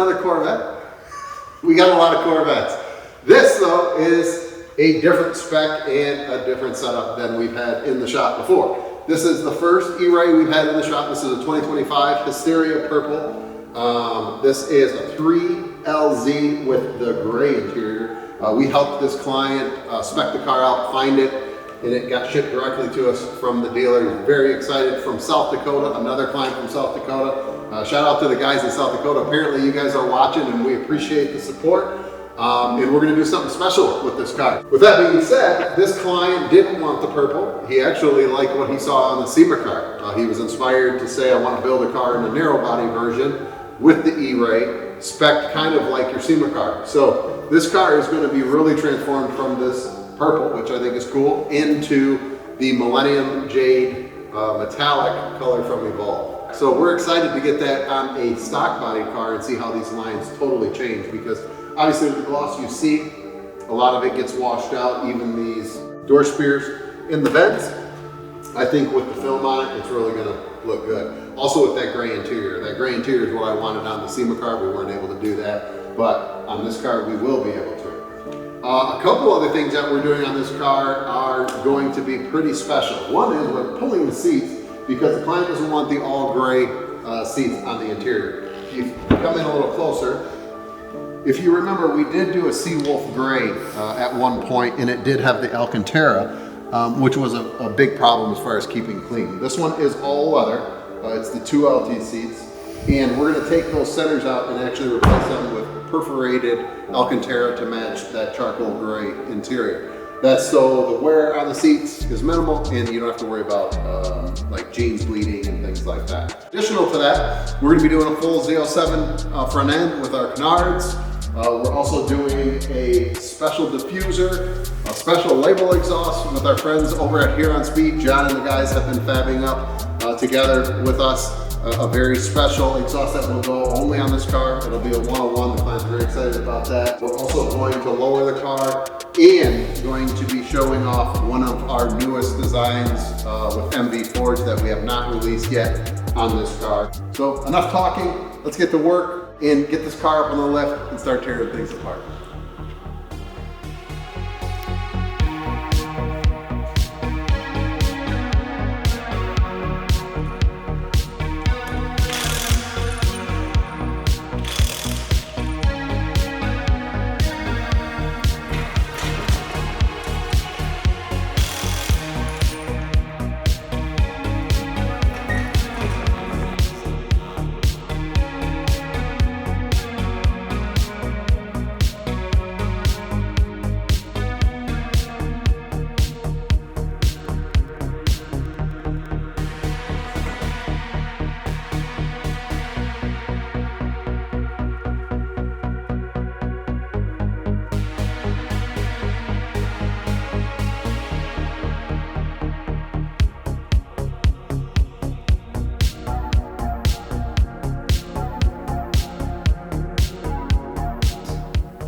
another Corvette. We got a lot of Corvettes. This though is a different spec and a different setup than we've had in the shop before. This is the first E-Ray we've had in the shop. This is a 2025 Hysteria Purple. This is a 3LZ with the gray interior. We helped this client spec the car out, find it, and it got shipped directly to us from the dealer. He's very excited. From South Dakota, another client from South Dakota. Shout out to the guys in South Dakota. Apparently you guys are watching and we appreciate the support. And we're gonna do something special with this car. With that being said, this client didn't want the purple. He actually liked what he saw on the SEMA car. He was inspired to say, I want to build a car in a narrow body version with the E-Ray, spec'd kind of like your SEMA car. So this car is gonna be really transformed from this purple, which I think is cool, into the Millennium Jade metallic color from Evolve. So we're excited to get that on a stock body car and see how these lines totally change, because obviously with the gloss you see, a lot of it gets washed out, even these door spears in the vents. I think with the film on it, it's really gonna look good. Also with that gray interior. That gray interior is what I wanted on the SEMA car. We weren't able to do that, but on this car we will be able to. A couple other things that we're doing on this car are going to be pretty special. One is we're pulling the seats because the client doesn't want the all gray seats on the interior. If you come in a little closer, if you remember, we did do a Seawolf gray at one point, and it did have the Alcantara, which was a big problem as far as keeping clean. This one is all leather. It's the 2 LT seats, and we're going to take those centers out and actually replace them with perforated Alcantara to match that charcoal gray interior. That's so the wear on the seats is minimal and you don't have to worry about like jeans bleeding and things like that. Additional to that, we're going to be doing a full Z07 front end with our Canards. We're also doing a special diffuser, a special label exhaust with our friends over at Here on Speed. John and the guys have been fabbing up together with us a very special exhaust that will go only on this car. It'll be a 101. The client's very excited about that. We're also going to lower the car and going to be showing off one of our newest designs with MV Forge that we have not released yet on this car. So enough talking, let's get to work and get this car up on the lift and start tearing things apart.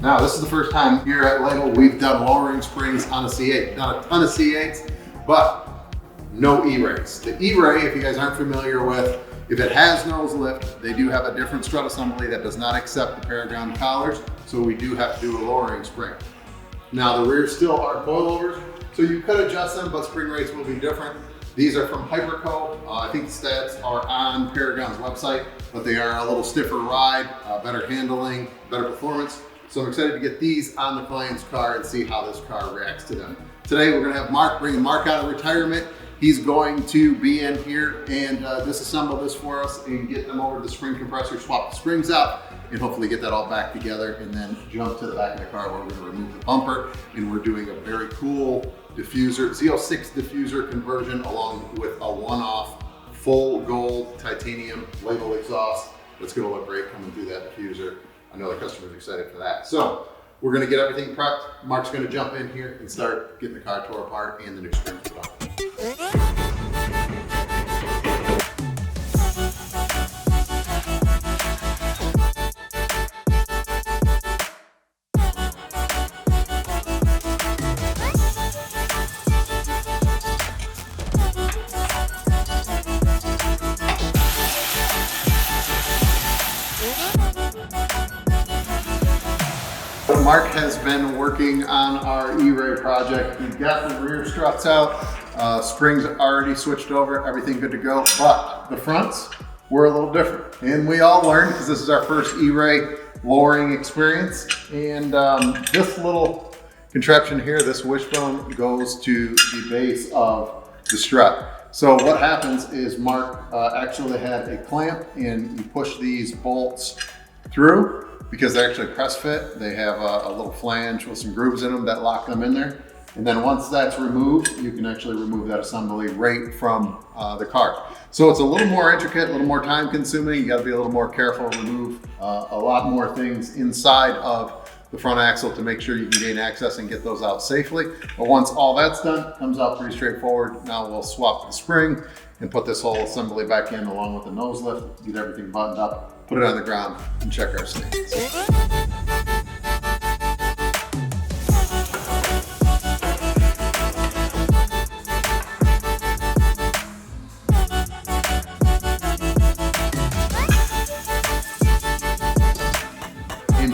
Now, this is the first time here at Label we've done lowering springs on a C8. Not a ton of C8s, but no E-Rays. The E-Ray, if you guys aren't familiar with, if it has nose lift, they do have a different strut assembly that does not accept the Paragon collars, so we do have to do a lowering spring. Now, the rear still are coilovers, so you could adjust them, but spring rates will be different. These are from Hyperco. I think the stats are on Paragon's website, but they are a little stiffer ride, better handling, better performance. So I'm excited to get these on the client's car and see how this car reacts to them. Today we're gonna have Mark, bring Mark out of retirement. He's going to be in here and disassemble this for us and get them over to the spring compressor, swap the springs out, and hopefully get that all back together and then jump to the back of the car where we're gonna remove the bumper. And we're doing a very cool diffuser, Z06 diffuser conversion along with a one-off full gold titanium label exhaust. That's gonna look great coming through that diffuser. I know the customer's excited for that. So we're gonna get everything prepped. Mark's gonna jump in here and start getting the car tore apart and the new springs put on. Mark has been working on our E-Ray project. We've got the rear struts out, springs already switched over, everything good to go, but the fronts were a little different. And we all learned, because this is our first E-Ray lowering experience, and this little contraption here, this wishbone, goes to the base of the strut. So what happens is Mark actually had a clamp, and you push these bolts through because they're actually press fit. They have a little flange with some grooves in them that lock them in there. And then once that's removed, you can actually remove that assembly right from the car. So it's a little more intricate, a little more time consuming. You gotta be a little more careful, remove a lot more things inside of the front axle to make sure you can gain access and get those out safely. But once all that's done, comes out pretty straightforward. Now we'll swap the spring and put this whole assembly back in along with the nose lift, get everything buttoned up, put it on the ground, and check our snakes.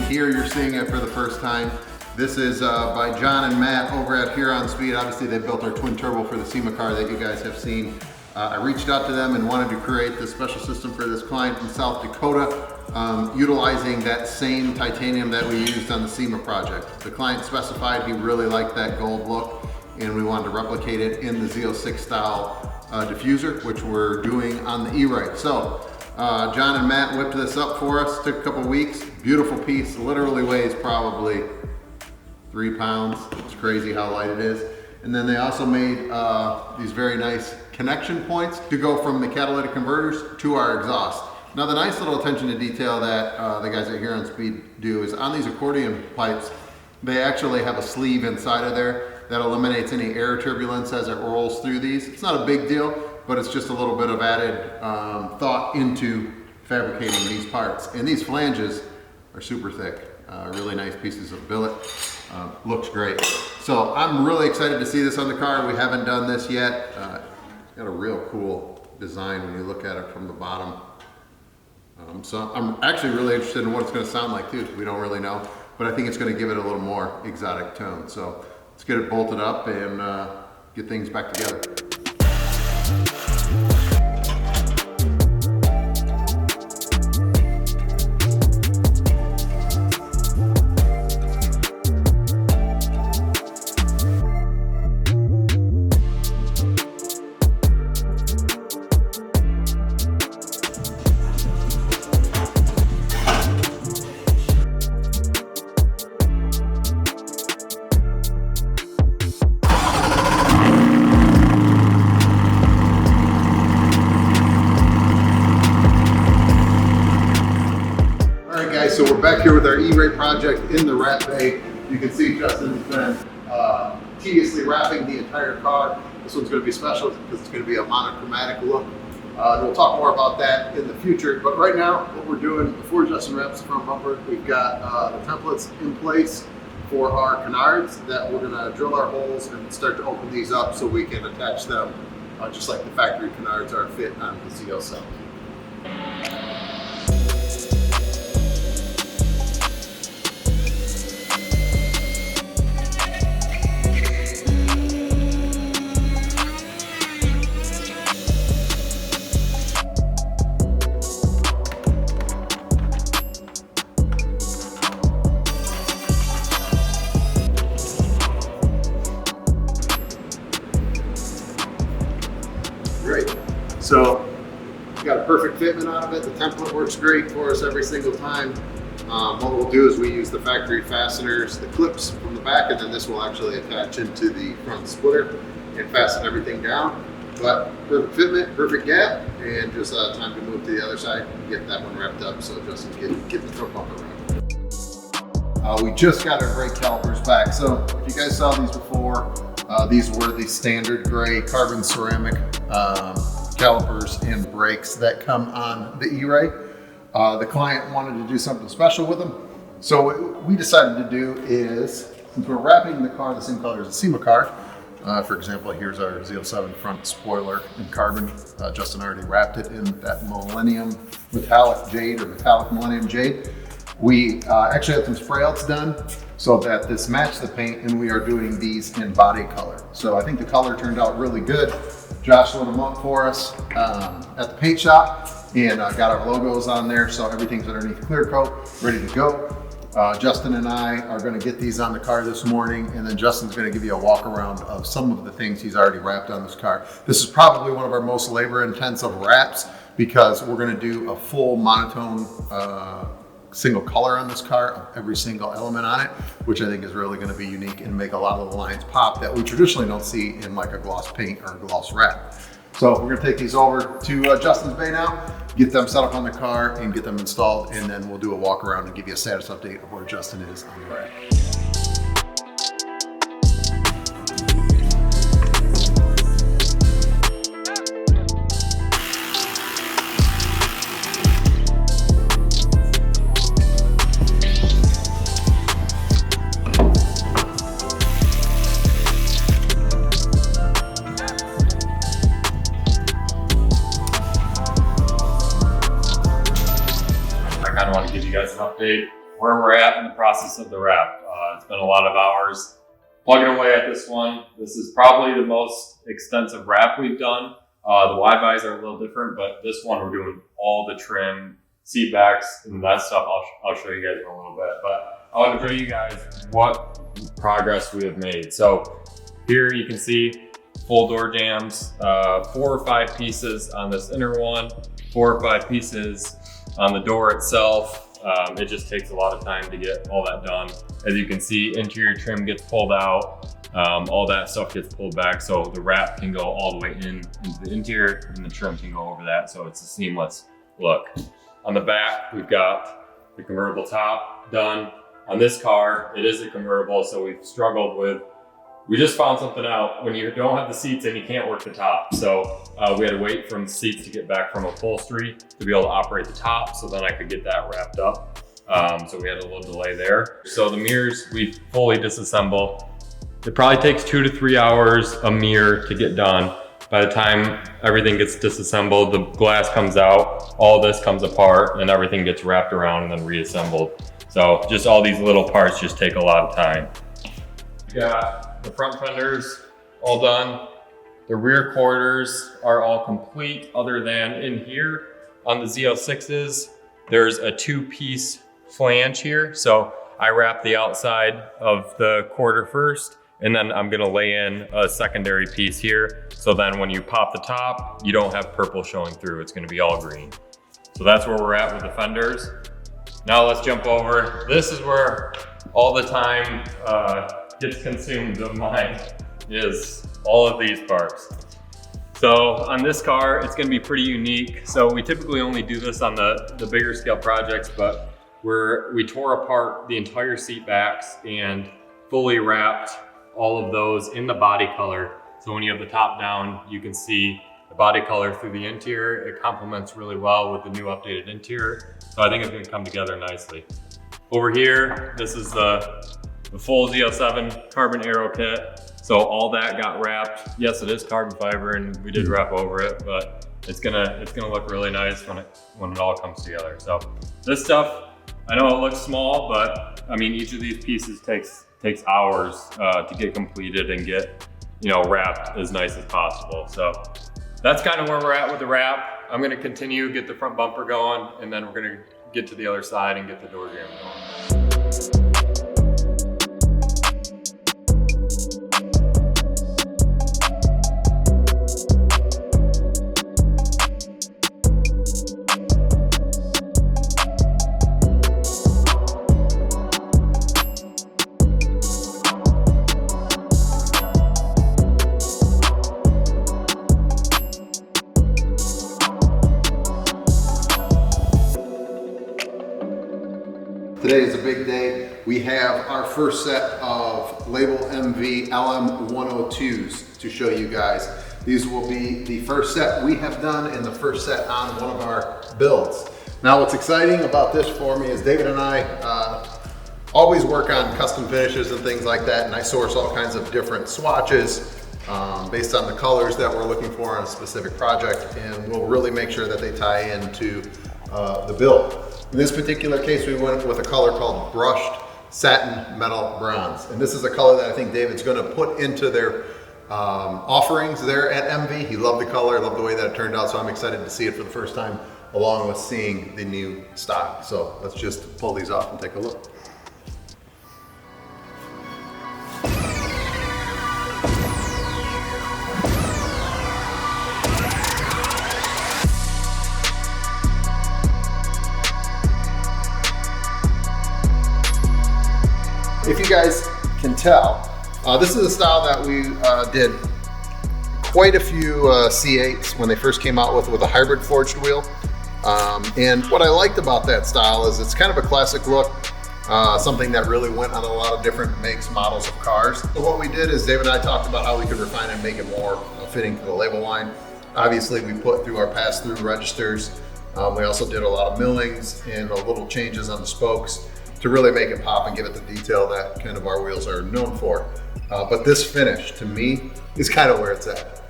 Here you're seeing it for the first time. This is by John and Matt over at Here on Speed. Obviously they built our twin turbo for the SEMA car that you guys have seen. I reached out to them and wanted to create this special system for this client in South Dakota, utilizing that same titanium that we used on the SEMA project. The client specified he really liked that gold look, and we wanted to replicate it in the Z06 style diffuser, which we're doing on the E-Ray. So John and Matt whipped this up for us, took a couple weeks. Beautiful piece, literally weighs probably 3 pounds. It's crazy how light it is. And then they also made these very nice connection points to go from the catalytic converters to our exhaust. Now the nice little attention to detail that the guys at Here on Speed do is on these accordion pipes, they actually have a sleeve inside of there that eliminates any air turbulence as it rolls through these. It's not a big deal, but it's just a little bit of added thought into fabricating these parts. And these flanges are super thick, really nice pieces of billet. Looks great. So I'm really excited to see this on the car. We haven't done this yet. It's got a real cool design when you look at it from the bottom. So I'm actually really interested in what it's going to sound like too. We don't really know, but I think it's going to give it a little more exotic tone. So let's get it bolted up and get things back together. So we're back here with our E-Ray project in the wrap bay. You can see Justin's been tediously wrapping the entire car. This one's going to be special because it's going to be a monochromatic look. And we'll talk more about that in the future. But right now, what we're doing before Justin wraps the front bumper, we've got the templates in place for our canards that we're going to drill our holes and start to open these up so we can attach them just like the factory canards are fit on the Z07. Great. So we got a perfect fitment out of it. The template works great for us every single time. What we'll do is we use the factory fasteners, the clips from the back, and then this will actually attach into the front splitter and fasten everything down. But perfect fitment, perfect gap, and just time to move to the other side and get that one wrapped up so Justin can get the front bumper wrapped. We just got our brake calipers back. So if you guys saw these before, these were the standard gray carbon ceramic calipers and brakes that come on the E-Ray. The client wanted to do something special with them. So what we decided to do is, since we're wrapping the car the same color as the SEMA car, for example, here's our Z07 front spoiler in carbon. Justin already wrapped it in that Millennium metallic jade or metallic Millennium jade. We actually had some spray outs done so that this matched the paint, and we are doing these in body color. So I think the color turned out really good. Josh lit them up for us at the paint shop, and got our logos on there, so everything's underneath clear coat, ready to go. Justin and I are going to get these on the car this morning, and then Justin's going to give you a walk around of some of the things he's already wrapped on this car. This is probably one of our most labor intensive wraps, because we're going to do a full monotone single color on this car of every single element on it, which I think is really going to be unique and make a lot of the lines pop that we traditionally don't see in like a gloss paint or a gloss wrap. So we're going to take these over to Justin's bay now, get them set up on the car and get them installed, and then we'll do a walk around and give you a status update of where Justin is on the wrap. I want to give you guys an update where we're at in the process of the wrap. It's been a lot of hours plugging away at this one. This is probably the most extensive wrap we've done. The Widebodies are a little different, but this one we're doing all the trim, seat backs, and that stuff I'll show you guys in a little bit. But I want to show you guys what progress we have made. So here you can see full door jambs, 4 or 5 pieces on this inner one, 4 or 5 pieces on the door itself. It just takes a lot of time to get all that done. As you can see, interior trim gets pulled out, all that stuff gets pulled back, so the wrap can go all the way into the interior, and the trim can go over that, so it's a seamless look. On the back, we've got the convertible top done. On this car, it is a convertible, so we've struggled with, we just found something out. When you don't have the seats in, you can't work the top. So we had to wait for the seats to get back from upholstery to be able to operate the top, so then I could get that wrapped up. So we had a little delay there. So the mirrors, we fully disassemble. It probably takes 2 to 3 hours a mirror to get done. By the time everything gets disassembled, the glass comes out, all this comes apart, and everything gets wrapped around and then reassembled. So just all these little parts just take a lot of time. We got the front fenders all done. The rear quarters are all complete, other than in here on the Z06s, there's a 2-piece flange here. So I wrap the outside of the quarter first, and then I'm gonna lay in a secondary piece here. So then when you pop the top, you don't have purple showing through. It's gonna be all green. So that's where we're at with the fenders. Now let's jump over. This is where all the time gets consumed of mine, is all of these parts. So on this car, it's gonna be pretty unique. So we typically only do this on the bigger scale projects, but we tore apart the entire seat backs and fully wrapped all of those in the body color. So when you have the top down, you can see the body color through the interior. It complements really well with the new updated interior. So I think it's gonna come together nicely. Over here, this is the full Z07 carbon aero kit. So all that got wrapped. Yes, it is carbon fiber, and we did wrap over it, but it's gonna look really nice when it all comes together. So this stuff, I know it looks small, but I mean, each of these pieces takes hours to get completed and get, wrapped as nice as possible. So that's kind of where we're at with the wrap. I'm gonna continue, get the front bumper going, and then we're gonna get to the other side and get the door jamb going. Today is a big day. We have our first set of Label MV LM102s to show you guys. These will be the first set we have done and the first set on one of our builds. Now what's exciting about this for me is David and I always work on custom finishes and things like that, and I source all kinds of different swatches based on the colors that we're looking for on a specific project, and we'll really make sure that they tie into the build. In this particular case, we went with a color called Brushed. satin metal bronze. And this is a color that I think David's gonna put into their offerings there at MV. He loved the color, loved the way that it turned out, so I'm excited to see it for the first time along with seeing the new stock. So let's just pull these off and take a look. If you guys can tell, this is a style that we did quite a few C8s when they first came out with a hybrid forged wheel. And what I liked about that style is it's kind of a classic look, something that really went on a lot of different makes, models of cars. So what we did is Dave and I talked about how we could refine and make it more fitting to the label line. Obviously we put through our pass-through registers. We also did a lot of millings and little changes on the spokes to really make it pop and give it the detail that kind of our wheels are known for. But this finish, to me, is kind of where it's at.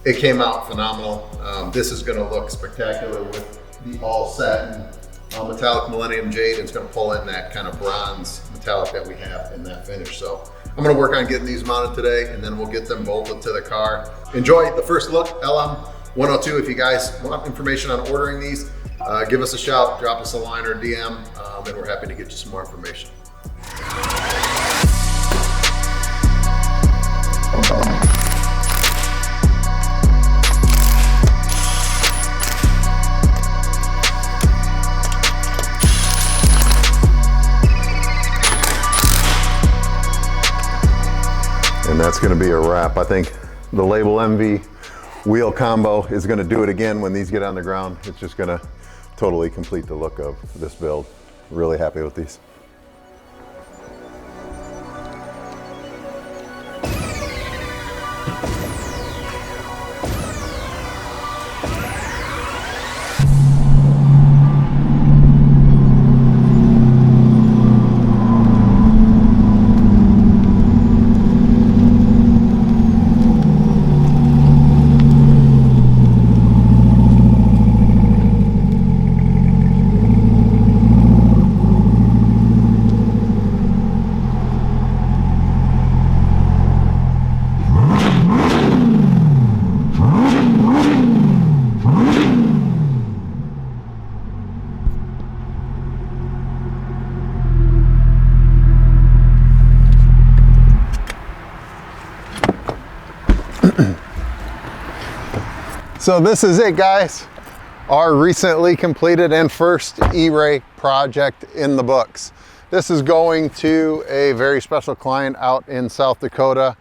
It came out phenomenal. This is gonna look spectacular with the all satin metallic Millennium Jade. It's gonna pull in that kind of bronze metallic that we have in that finish. So I'm gonna work on getting these mounted today, and then we'll get them bolted to the car. Enjoy the first look, LM102. If you guys want information on ordering these, give us a shout, drop us a line or DM, and we're happy to get you some more information. And that's going to be a wrap. I think the label MV wheel combo is going to do it again when these get on the ground. It's just going to totally complete the look of this build. Really happy with these. So this is it, guys. Our recently completed and first E-Ray project in the books. This is going to a very special client out in South Dakota.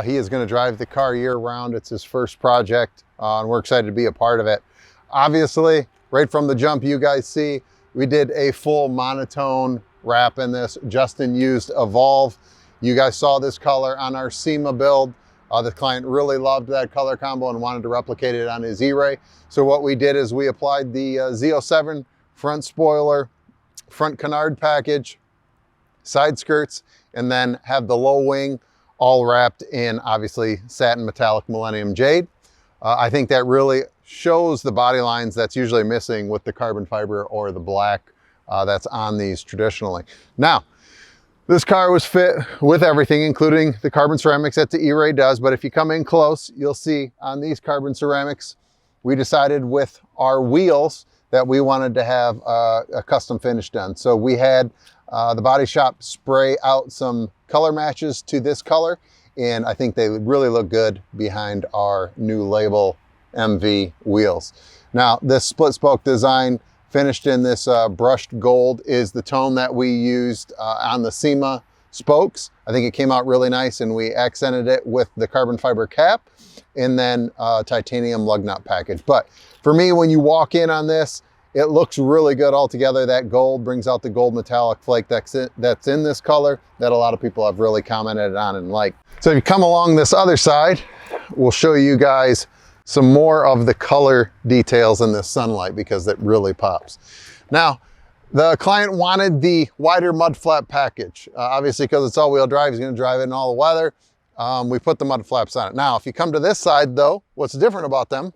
He is going to drive the car year round. It's his first project, and we're excited to be a part of it. Obviously, right from the jump, you guys see, we did a full monotone wrap in this. Justin used Evolve. You guys saw this color on our SEMA build. The client really loved that color combo and wanted to replicate it on his E-Ray. So what we did is we applied the Z07 front spoiler, front canard package, side skirts, and then have the low wing all wrapped in, obviously, satin metallic Millennium Jade. I think that really shows the body lines that's usually missing with the carbon fiber or the black that's on these traditionally. Now, this car was fit with everything, including the carbon ceramics that the E-Ray does, but if you come in close, you'll see on these carbon ceramics, we decided with our wheels that we wanted to have a custom finish done. So we had the body shop spray out some color matches to this color, and I think they really look good behind our new label MV wheels. Now, this split spoke design finished in this brushed gold is the tone that we used on the SEMA spokes. I think it came out really nice, and we accented it with the carbon fiber cap and then titanium lug nut package. But for me, when you walk in on this, it looks really good altogether. That gold brings out the gold metallic flake that's in this color that a lot of people have really commented on and liked. So if you come along this other side, we'll show you guys some more of the color details in this sunlight because it really pops. Now, the client wanted the wider mud flap package. Obviously, because it's all-wheel drive, he's going to drive it in all the weather. We put the mud flaps on it. Now, if you come to this side, though, what's different about them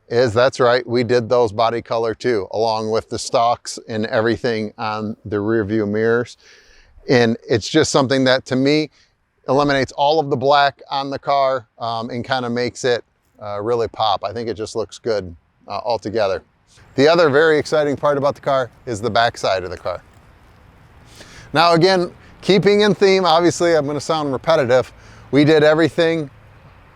is, that's right, we did those body color too, along with the stalks and everything on the rear view mirrors. And it's just something that, to me, eliminates all of the black on the car and kind of makes it really pop. I think it just looks good altogether. The other very exciting part about the car is the back side of the car. Now again, keeping in theme, obviously I'm going to sound repetitive, we did everything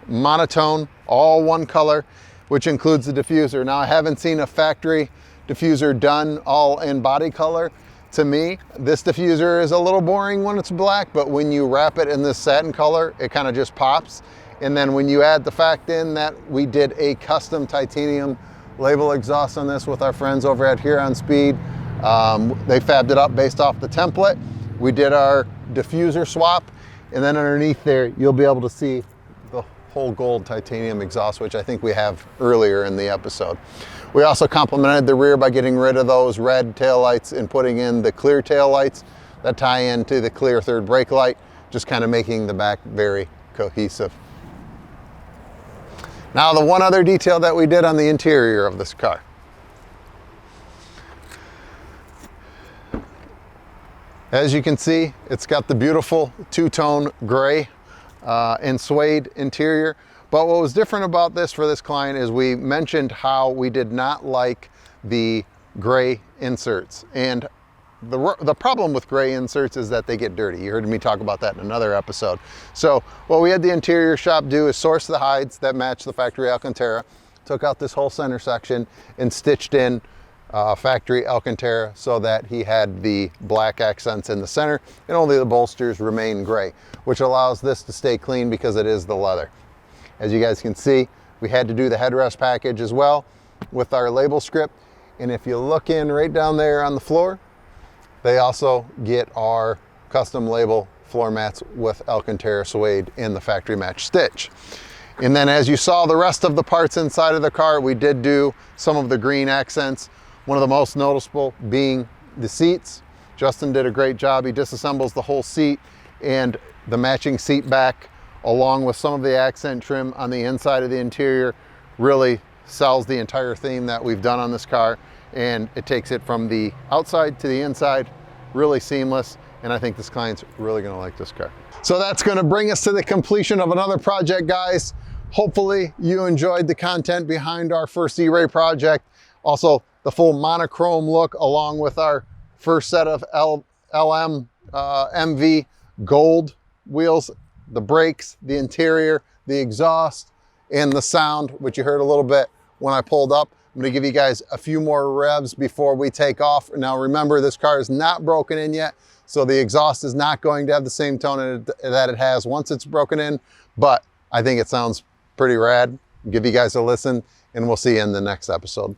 monotone, all one color, which includes the diffuser. Now I haven't seen a factory diffuser done all in body color. To me, this diffuser is a little boring when it's black, but when you wrap it in this satin color, it kind of just pops. And then when you add the fact in that we did a custom titanium label exhaust on this with our friends over at Here on Speed, they fabbed it up based off the template. We did our diffuser swap, and then underneath there, you'll be able to see the whole gold titanium exhaust, which I think we have earlier in the episode. We also complemented the rear by getting rid of those red taillights and putting in the clear taillights that tie into the clear third brake light, just kind of making the back very cohesive. Now the one other detail that we did on the interior of this car. As you can see, it's got the beautiful two-tone gray and suede interior. But what was different about this for this client is we mentioned how we did not like the gray inserts. And the problem with gray inserts is that they get dirty. You heard me talk about that in another episode. So what we had the interior shop do is source the hides that match the factory Alcantara, took out this whole center section and stitched in factory Alcantara so that he had the black accents in the center and only the bolsters remain gray, which allows this to stay clean because it is the leather. As you guys can see, we had to do the headrest package as well with our label script. And if you look in right down there on the floor, they also get our custom label floor mats with Alcantara suede in the factory match stitch. And then as you saw the rest of the parts inside of the car, we did do some of the green accents. One of the most noticeable being the seats. Justin did a great job. He disassembles the whole seat and the matching seat back, along with some of the accent trim on the inside of the interior, really sells the entire theme that we've done on this car, and it takes it from the outside to the inside, really seamless, and I think this client's really gonna like this car. So that's gonna bring us to the completion of another project, guys. Hopefully you enjoyed the content behind our first E-Ray project. Also, the full monochrome look along with our first set of LM MV gold wheels, the brakes, the interior, the exhaust, and the sound, which you heard a little bit when I pulled up. I'm gonna give you guys a few more revs before we take off. Now remember, this car is not broken in yet, so the exhaust is not going to have the same tone that it has once it's broken in, but I think it sounds pretty rad. Give you guys a listen, and we'll see you in the next episode.